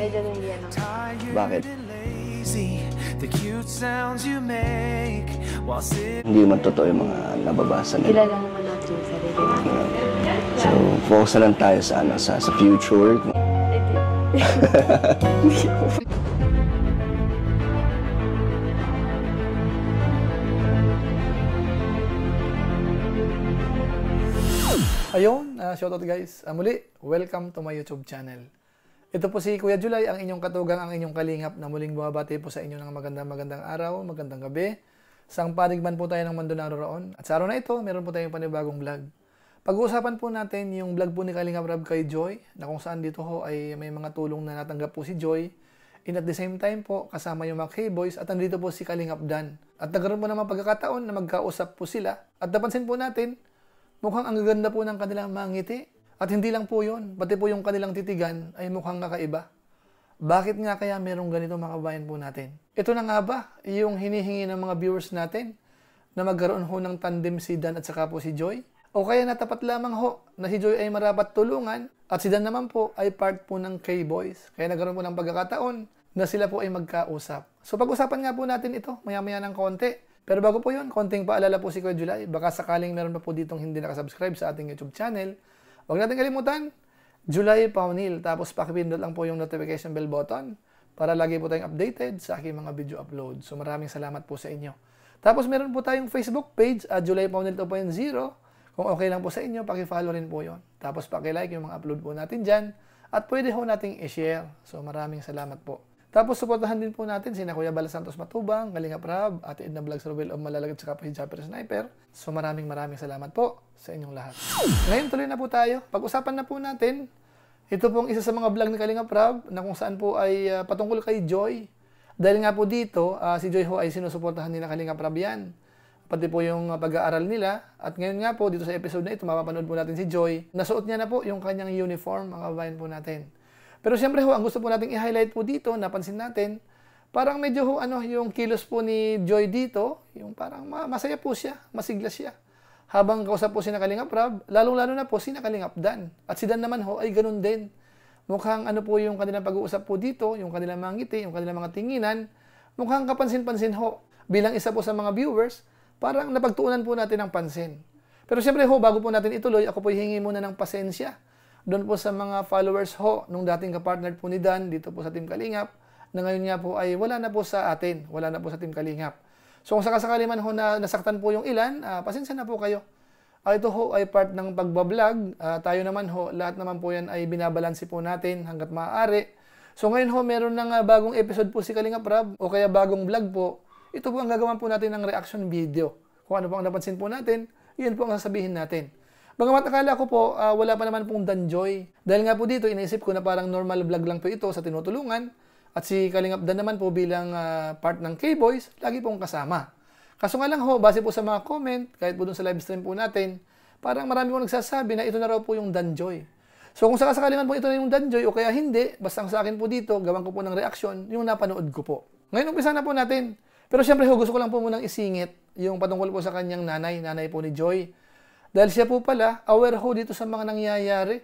Medyo nahihiya na. Bakit? Hindi naman totoo yung mga nababasa nila. Kilala naman natin yung sarili natin. So, focus na lang tayo sa, sa future. Ayun, shoutout guys. Muli, welcome to my YouTube channel. Ito po si Kuya Julay, ang inyong katugang, ang inyong kalingap na muling bumabati po sa inyo ng magandang araw, magandang gabi. Sang panig man po tayo ng mundo naroon. At sa araw na ito, meron po tayong panibagong vlog. Pag-uusapan po natin yung vlog po ni Kalingap Rab kay Joy, na kung saan dito ho ay may mga tulong na natanggap po si Joy. And at the same time po, kasama yung mga K-Boys at nandito po si Kalingap Dan. At nagkaroon po naman pagkakataon na magkausap po sila. At napansin po natin, mukhang ang gaganda po ng kanilang mga ngiti. At hindi lang po yun, pati po yung kanilang titigan ay mukhang kakaiba. Bakit nga kaya merong ganito mga kabayan po natin? Ito na nga ba yung hinihingi ng mga viewers natin na magkaroon ho ng tandem si Dan at saka po si Joy? O kaya natapat lamang ho na si Joy ay marapat tulungan at si Dan naman po ay part po ng K-Boys. Kaya nagkaroon po ng pagkakataon na sila po ay magkausap. So pag-usapan nga po natin ito maya-maya ng konti. Pero bago po yun, konting paalala po si Kuya Julay. Baka sakaling meron pa po ditong hindi nakasubscribe sa ating YouTube channel. Huwag natin kalimutan, Julay Paunil. Tapos pakipindot lang po yung notification bell button para lagi po tayong updated sa aking mga video upload. So maraming salamat po sa inyo. Tapos meron po tayong Facebook page at Julay Paunil 2.0. Kung okay lang po sa inyo, pakifollow rin po yon. Tapos pakilike yung mga upload po natin dyan. At pwede ho nating i-share. So maraming salamat po. Tapos suportahan din po natin sina Kuya Bala Santos Matubang, Kalingap Rab, Ate Edna Vlogs Robel of Malalagat sa po si Japper Sniper. So maraming salamat po sa inyong lahat. Ngayon tuloy na po tayo. Pag-usapan na po natin, ito pong isa sa mga vlog ni Kalingap Rab na kung saan po ay patungkol kay Joy. Dahil nga po dito, si Joy ho ay sinusuportahan nila Kalingap Rab yan. Pati po yung pag-aaral nila. At ngayon nga po, dito sa episode na ito, mapapanood po natin si Joy. Nasuot niya na po yung kanyang uniform, mga kabayan po natin. Pero siyempre ho, ang gusto po nating i-highlight po dito, napansin natin, parang medyo ho, yung kilos po ni Joy dito, yung parang masaya po siya, masigla siya. Habang kausap po si Kalingap Rab, lalong-lalo na po si Kalingap Dan. At si Dan naman ho, ay ganun din. Mukhang po yung kanilang pag-uusap po dito, yung kanilang mga ngiti, yung kanilang mga tinginan, mukhang kapansin-pansin ho. Bilang isa po sa mga viewers, parang napagtuunan po natin ng pansin. Pero siyempre ho, bago po natin ituloy, ako po hihingi muna ng pasensya doon po sa mga followers ho, nung dating kapartner po ni Dan dito po sa Team Kalingap, na ngayon nga po ay wala na po sa atin, wala na po sa Team Kalingap. So kung sakasakali man ho na nasaktan po yung ilan, pasensya na po kayo. Ito ho ay part ng pagbablog, tayo naman ho, lahat naman po yan ay binabalansi po natin hanggat maaari. So ngayon ho, meron ng bagong episode po si Kalingap Rab, o kaya bagong vlog po, ito po ang gagawin po natin ng reaction video. Kung ano po ang napansin po natin, yun po ang sasabihin natin. Bagamat akala ko po, wala pa naman pong Dan Joy. Dahil nga po dito, iniisip ko na parang normal vlog lang po ito sa tinutulungan. At si Kalingap Dan naman po bilang part ng K-Boys, lagi pong kasama. Kaso nga lang ho, base po sa mga comment, kahit po dun sa live stream po natin, parang marami po nagsasabi na ito na raw po yung Dan Joy. So kung sakasakali man po ito na yung Dan Joy o kaya hindi, basta sa akin po dito, gawan ko po ng reaction, yung napanood ko po. Ngayon umpisa na po natin. Pero syempre ho, gusto ko lang po munang isingit yung patungkol po sa kanyang nanay po ni Joy. Dahil siya po pala, aware ho dito sa mga nangyayari.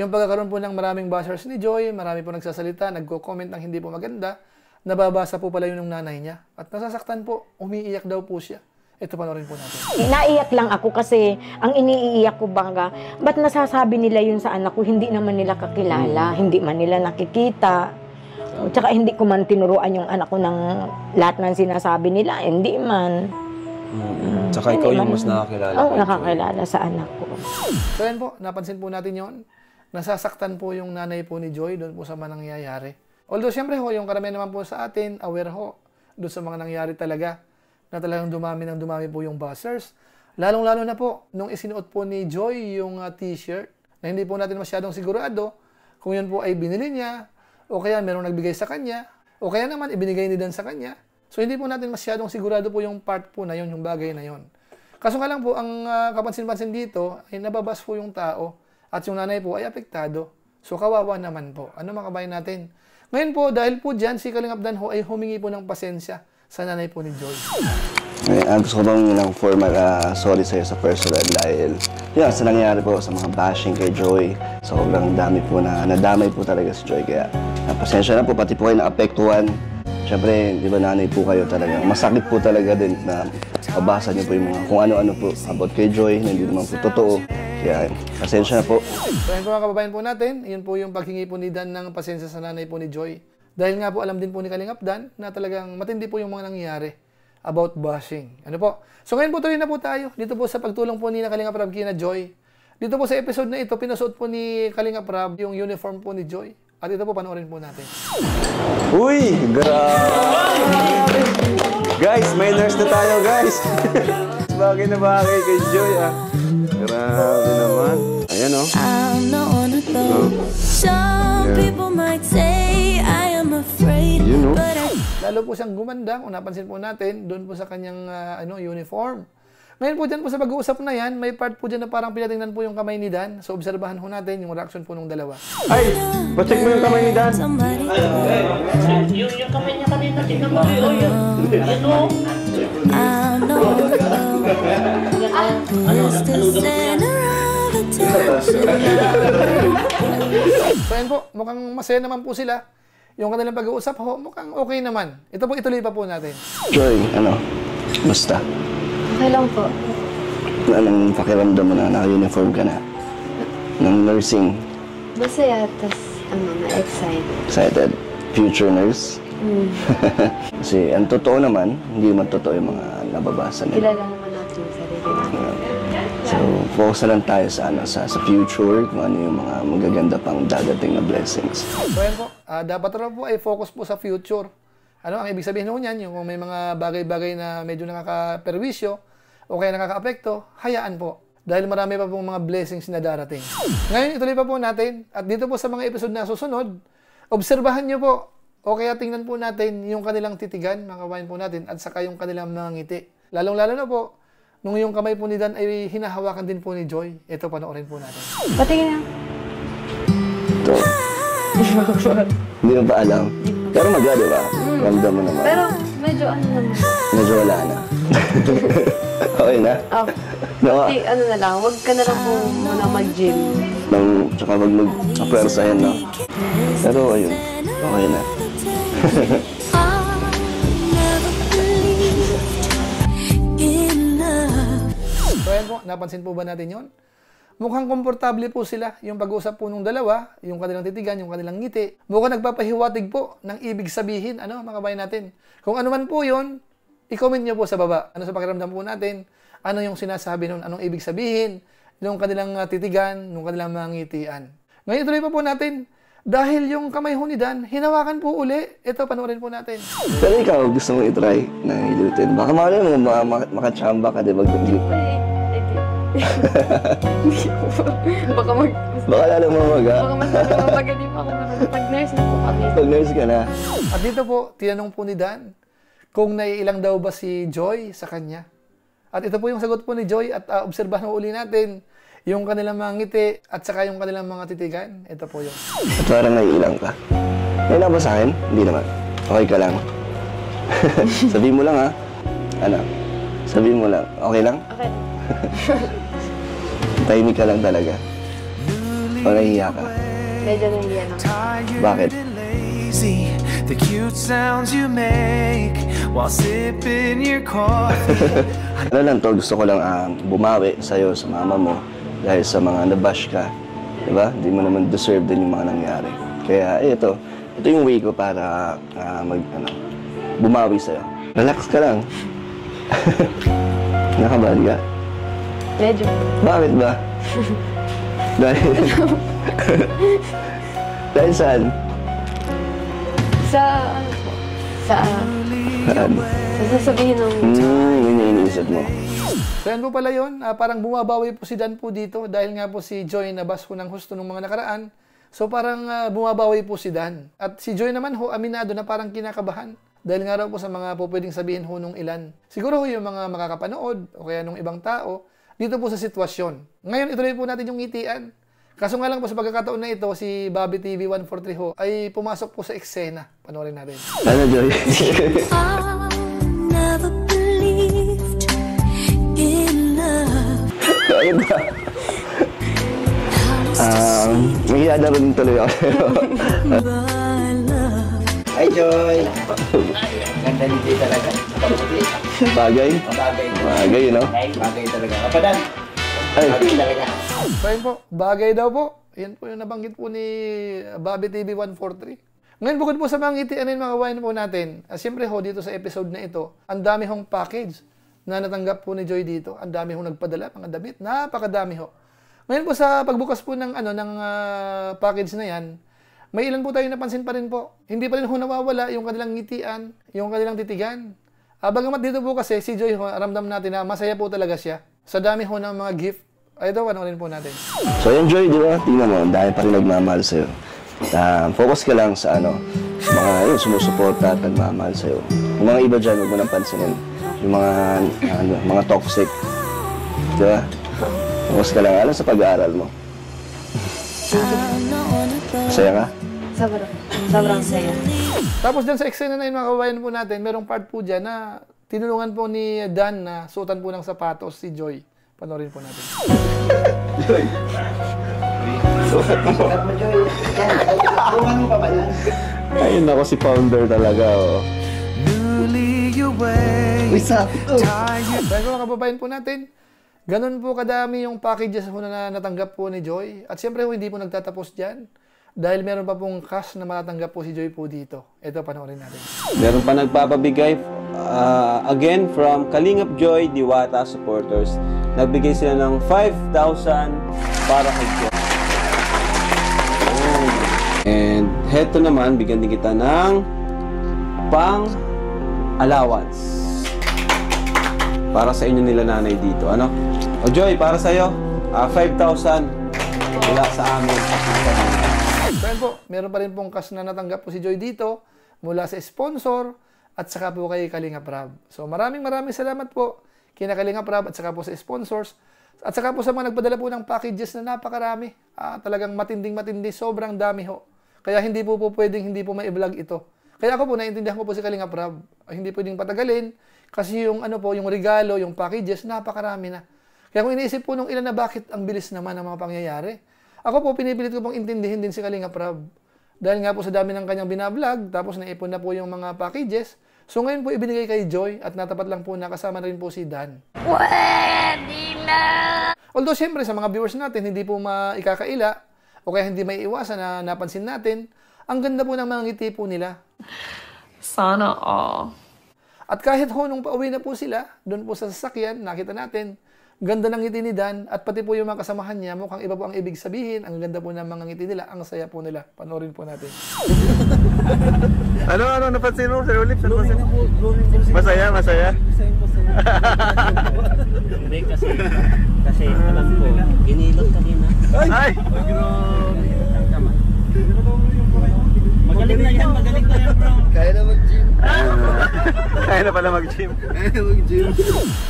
Yung pagkakaroon po ng maraming bashers ni Joy, marami po nagsasalita, nagko-comment ng hindi po maganda, nababasa po pala yun ng nanay niya. At nasasaktan po, umiiyak daw po siya. Ito panoorin po natin. Naiyak lang ako kasi ang iniiyak ko baga, ba't nasasabi nila yun sa anak ko, hindi naman nila kakilala, hindi man nila nakikita. Tsaka hindi ko man tinuruan yung anak ko ng lahat ng sinasabi nila, hindi man. Tsaka ikaw yung mas nakakilala. Oo, nakakilala sa anak ko. So yan po, napansin po natin yon. Nasasaktan po yung nanay po ni Joy doon po sa mga nangyayari. Although siyempre ho, yung karamihan naman po sa atin, aware ho doon sa mga nangyayari talaga. Na talagang dumami po yung buzzers. Lalong-lalo na po, nung isinuot po ni Joy yung t-shirt, na hindi po natin masyadong sigurado kung yun po ay binili niya, o kaya merong nagbigay sa kanya, o kaya naman ibinigay ni Dan sa kanya. So hindi po natin masyadong sigurado po yung part po na yun, yung bagay na yun. Kaso nga lang po, ang kapansin-pansin dito ay nababas po yung tao at yung nanay po ay apektado. So kawawa naman po. Ano mga kabayan natin? Ngayon po, dahil po dyan, si Kalingap Dan ho ay humingi po ng pasensya sa nanay po ni Joy. Gusto ko bang ng formal sorry sa'yo sa personal dahil yun, sa nangyayari po sa mga bashing kay Joy. Sobrang dami po na nadamay po talaga si Joy. Kaya Pasensya na po, pati po kayo naapektuhan. Siyempre, di ba nanay po kayo talaga. Masakit po talaga din na mabasa niyo po yung mga kung ano-ano po about kay Joy na hindi naman po totoo. Kaya, pasensya na po. So yun po mga kababayan po natin, yun po yung paghingi po ni Dan ng pasensya sa nanay po ni Joy. Dahil nga po alam din po ni Kalingap Dan na talagang matindi po yung mga nangyayari about bashing. Ano po? So ngayon po tuloy na po tayo dito po sa pagtulong po ni Kalingap Rab kina Joy. Dito po sa episode na ito, pinasuot po ni Kalingap Rab yung uniform po ni Joy. At ito po, panoorin po natin. Uy! Grabe! Guys, may nurse na tayo, guys! Bagay na bagay kay Joy, ah. Grabe naman. Ayan, oh. I'm not on a boat. Some people might say I am afraid, You know. but I Lalo po siyang gumanda, kung napansin po natin, doon po sa kanyang uniform. Ngayon po dyan po sa pag-uusap na yan, may part po dyan na parang pinatingnan po yung kamay ni Dan. So, obserbahan ho natin yung reaction po ng dalawa. Ay! Pacheck mo yung kamay ni Dan. somebody. Yung kamay niya kanina, tingnan mo. I'm not on a boat. Just the center of attention. So, yan po, mukhang masaya naman po sila. Yung kanilang pag-uusap ho, mukhang okay naman. Ito po, ituloy pa po natin. Joy, basta. Okay lang po. Anong pakiramdam mo na naka-uniform ka na? Ng nursing, Masaya, tas na-excite. excited, future nurse. Kasi ang totoo naman, hindi naman totoo yung mga nababasa nila. Kilala naman natin yung sarili natin. So, focus na lang tayo sa future, kung ano yung mga magaganda pang dadating na blessings. So, yan po, dapat raw po ay focus po sa future. Ano ang ibig sabihin nun yan? Yung kung may mga bagay-bagay na medyo nakaka-perwisyo o kaya nakaka-apekto, hayaan po. Dahil marami pa pong mga blessings na darating. Ngayon, ituloy pa po natin. At dito po sa mga episode na susunod, obserbahan nyo po o kaya tingnan po natin yung kanilang titigan, mga kabayan po natin, at saka yung kanilang mga ngiti. Lalong-lalo na po, nung yung kamay po ni Dan ay hinahawakan din po ni Joy. Ito, panoorin po natin. Patingin na. Ito. Hindi mo pa alam. Pero di ba? Ramdam mo naman. Pero medyo ano naman. Medyo wala na. Okay na? Oh, ano na lang, wag ka na lang po muna mag-gym. Tsaka wag mag-apwersahin na. Pero ayun, okay na. Never believed in love. So ayan po, napansin po ba natin yon? Mukhang komportable po sila yung pag-uusap po nung dalawa, yung kanilang titigan, yung kanilang ngiti. Mukhang nagpapahiwatig po ng ibig sabihin, mga kabayan natin. Kung ano man po yon, i-comment nyo po sa baba. Ano sa pakiramdam po natin? Ano yung sinasabi nun? Anong ibig sabihin? Yung kanilang titigan, yung kanilang mga ngitian. Ngayon, tuloy pa po natin. Dahil yung kamay ho ni Dan, hinawakan po uli. Ito, panoorin po natin. Pero ikaw, gusto mo i-try na hilutin. Baka mali mo makachamba ka, di ba? Baka Baka lalo mo baka mas magaling pa ako naman. Pag-nurse na po kami. Pag-nurse ka na. At dito po, tinanong po ni Dan kung naiilang daw ba si Joy sa kanya. At ito po yung sagot po ni Joy at obserbahan mo uli natin yung kanilang mga ngiti at saka yung kanilang mga titigan. Ito po yun. At parang naiilang ka. Naiilang ba sa akin? Hindi naman. Okay ka lang. Sabihin mo lang ha. Sabihin mo lang. Okay lang? Okay. Tahimik ka lang talaga. O nahihiya ka? Medyo nahiya naman. Bakit? The cute sounds you make while sipping your coffee. Ano lang to, gusto ko lang bumawi sa'yo, sa mama mo, dahil sa mga nabash ka. Diba? Hindi mo naman deserve din yung mga nangyari. Kaya ito yung way ko para bumawi sa'yo. Relax ka lang. Nakabad ka? Medyo. Bakit ba? Dahil... Dahil saan? Sa, ano po? Sa sasabihin ng... Yun yung iniisip mo. So yan po pala yun. Parang bumabawi po si Dan po dito dahil nga po si Joy nabas ho ng husto ng mga nakaraan. So parang bumabawi po si Dan. At si Joy naman ho, aminado na parang kinakabahan. Dahil nga raw po sa mga po pwedeng sabihin ho nung ilan. Siguro ho yung mga makakapanood o kaya nung ibang tao dito po sa sitwasyon. Ngayon ituloy po natin yung ngitian. Kaso nga lang po sa pagkakataon na ito, si Bobby TV 143 ho ay pumasok po sa eksena. Panoorin natin. Ano, Joy? I never believed in love. Ano ba? May hiyada rin tuloy ako. But I love Hi, Joy. Ganda ni Joy talaga. Bagay? Bagay, no? Bagay talaga. Kapadan. Ay. Bagay talaga. So yun po, bagay daw po. Yan po yung nabanggit po ni Bobby TV 143. Ngayon, bukod po sa mga ngitian na mga kawain po natin, siyempre ho, dito sa episode na ito, ang dami hong package na natanggap po ni Joy dito. Ang dami hong nagpadala, mga damit. Napakadami ho. Ngayon po sa pagbukas po ng, package na yan, may ilan po tayo napansin pa rin po. Hindi pa rin ho nawawala yung kanilang ngitian, yung kanilang titigan. Bagamat dito po kasi, si Joy ho, ramdam natin na masaya po talaga siya. Sa dami ho ng mga gift. Ay ito, panoorin po natin. So yun, Joy, di ba? Tingnan mo, dahil pa rin nagmamahal sa'yo. Focus ka lang sa sa mga sumusuporta at nagmamahal sa'yo. Yung mga iba dyan, huwag mo nang pansinin. Yung mga toxic. Di ba? Focus ka lang sa pag-aaral mo. Masaya ka? Sobrang saya. Tapos dyan sa eksena na yun, mga kabayan po natin, merong part po dyan na tinulungan po ni Dan na suotan po ng sapatos si Joy. Panoorin po natin. Joy! Sukat mo, Joy. Yan. Mo pa ba yan? Ayun ako si Founder talaga, oh. Uy, sakto! Dahil mga kababayan po natin, ganun po kadami yung packages na natanggap po ni Joy. At siyempre hindi po nagtatapos dyan. Dahil meron pa pong cash na matatanggap po si Joy po dito. Ito, panoorin natin. Meron pa nagpapabigay again from Kalingap Joy Diwata supporters. Nagbigay sila ng 5,000 para kay Joy. And heto naman, bigyan din kita ng pang-allowance. Para sa inyo nila nanay dito. Ano? O Joy, para sa'yo, 5,000 mula sa amin. So yan po, meron pa rin pong cash na natanggap po si Joy dito mula sa sponsor at saka po kay Kalingap Rab. So maraming salamat po kina Kalingap Rab at saka po sa sponsors at saka po sa mga nagpadala po ng packages na napakarami. Talagang matinding, sobrang dami ho. Kaya hindi po pwedeng hindi po mai-vlog ito. Kaya ako po, naiintindihan ko po si Kalingap Rab. Hindi pwedeng patagalin kasi yung yung regalo, yung packages, napakarami na. Kaya kung iniisip po nung ilan na bakit ang bilis naman ng mga pangyayari, ako po, pinipilit ko pong intindihin din si Kalingap Rab. Dahil nga po sa dami ng kanyang binablog, tapos naipon na po yung mga packages. So ngayon po ibinigay kay Joy at natapat lang po na kasama rin po si Dan. Pwede na! Although syempre sa mga viewers natin, hindi po maikakaila o kaya hindi may iwasan na napansin natin, ang ganda po ng mga ngiti po nila. Sana all. At kahit ho nung pauwi na po sila, doon po sa sasakyan, nakita natin, ganda ng ngiti ni Dan at pati po yung mga kasamahan niya, mukhang iba po ang ibig sabihin. Ang ganda po ng mga ngiti nila, ang saya po nila. Panoorin po natin. Ano napansin mo, Sir Olive? Masaya? Hindi kasi alam ko, ginilot kanina. Ay! Magaling na yan bro. Kaya na mag-gym. Kaya na pala mag-gym.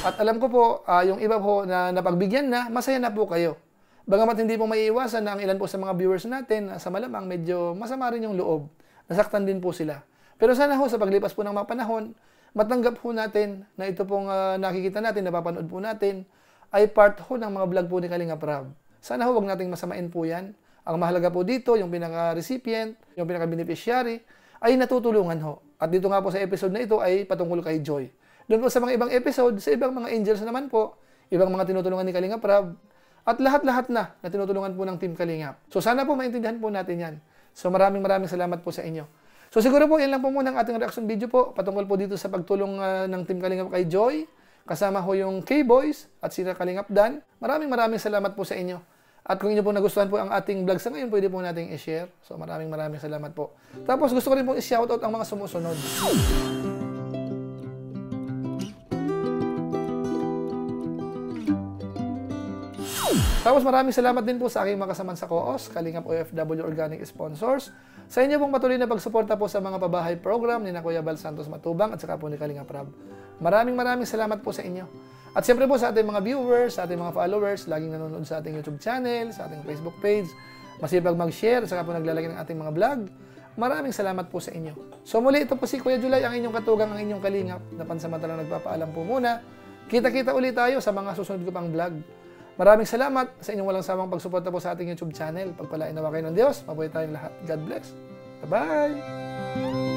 At alam ko po, yung iba po na napagbigyan na, masaya na po kayo. Bagamat hindi po maiiwasan na ang ilan po sa mga viewers natin, sa malamang medyo masama rin yung loob. Nasaktan din po sila. Pero sana ho, sa paglipas po ng mga panahon, matanggap po natin na ito pong nakikita natin, napapanood po natin, ay part ho ng mga vlog po ni Kalingap Rab. Sana ho, wag nating masamain po yan. Ang mahalaga po dito, yung pinaka-recipient, yung pinaka-beneficiary, ay natutulungan ho. At dito nga po sa episode na ito ay patungkol kay Joy. Doon po sa mga ibang episode, sa ibang mga angels naman po, ibang mga tinutulungan ni Kalingap Rab, at lahat-lahat na tinutulungan po ng Team Kalingap. So sana po maintindihan po natin yan. So maraming salamat po sa inyo. So siguro po, yan lang po muna ang ating reaction video po, patungkol po dito sa pagtulong ng Team Kalingap kay Joy, kasama ho yung K-Boys at sina Kalingap Dan. Maraming salamat po sa inyo. At kung inyo po nagustuhan po ang ating vlog sa ngayon, pwede po nating i-share. So maraming salamat po. Tapos gusto ko rin po i-shoutout ang mga sumusunod. Tapos maraming salamat din po sa aking mga kasaman sa COOS, Kalingap OFW Organic Sponsors. Sa inyo pong patuloy na pagsuporta po sa mga pabahay program ni Kuya Bal Santos Matubang at saka po ni Kalingap Rab. Maraming salamat po sa inyo. At siyempre po sa ating mga viewers, sa ating mga followers, laging nanonood sa ating YouTube channel, sa ating Facebook page, masipag mag-share, saka po naglalagay ng ating mga vlog. Maraming salamat po sa inyo. So muli, ito po si Kuya July, ang inyong katugang, ang inyong kalingap, na pansamantalang nagpapaalam po muna. Kita-kita ulit tayo sa mga susunod ko pang vlog. Maraming salamat sa inyong walang samang pagsuporta po sa ating YouTube channel. Pagpalain nawa kayo ng Diyos, mabuhay tayong lahat. God bless. Bye-bye!